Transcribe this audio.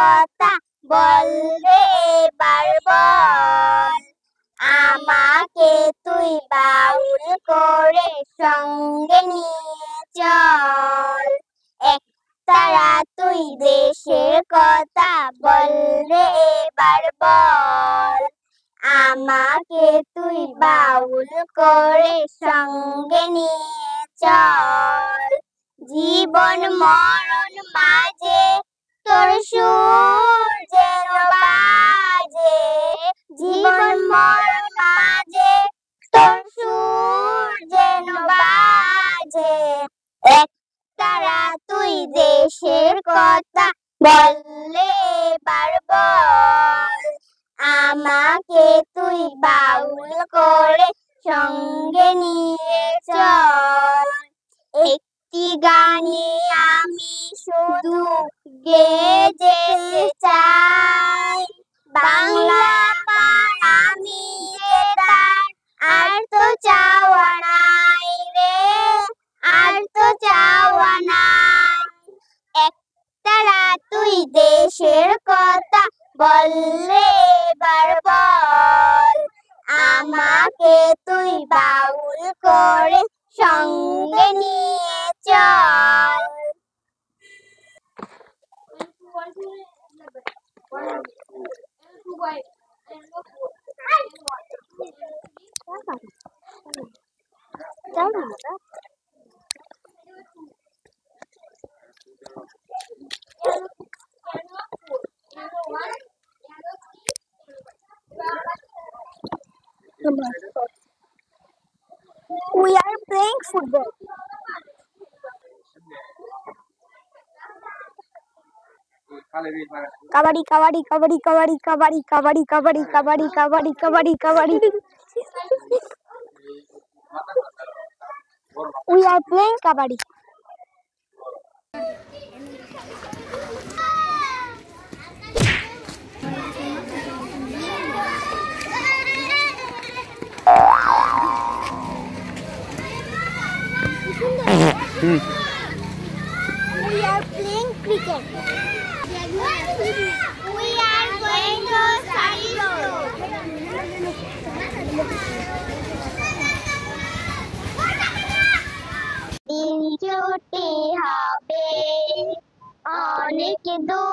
কথা বল রে এবার বল। আমাকে তুই বাউল করে সঙ্গে নিয়ে চল। একতারা তুই দেশের কথা বল রে এবার বল। আমাকে তুই বাউল করে সঙ্গে নিয়ে চল। জীবন মরণ মাঝে তোর সুর যেন বাজে। জীবন মরণ মাঝে তোর সুর যেন বাজে। একতারা তুই দেশের কথা বল রে এবার বল। আমাকে তুই বাউল করে সঙ্গে নিয়ে চল। একটি গানে আমি শুধু গেয়ে যেতে চাই। বাংলা পার আমি যে তার আর তো চাওয়া নাই রে, আর তো চাওয়া নাই। একতারা তুই দেশের কথা বল রে এবার বল। আমাকে তুই বাউল করে সঙ্গে নিয়ে চল। We are playing football. Kabaddi, kabaddi, kabaddi, kabaddi, kabaddi, kabaddi, kabaddi, kabaddi, kabaddi, kabaddi, kabaddi. We are playing kabaddi. We are playing cricket. We are going to study road. দিন ছুটি হবে অনেক দূর।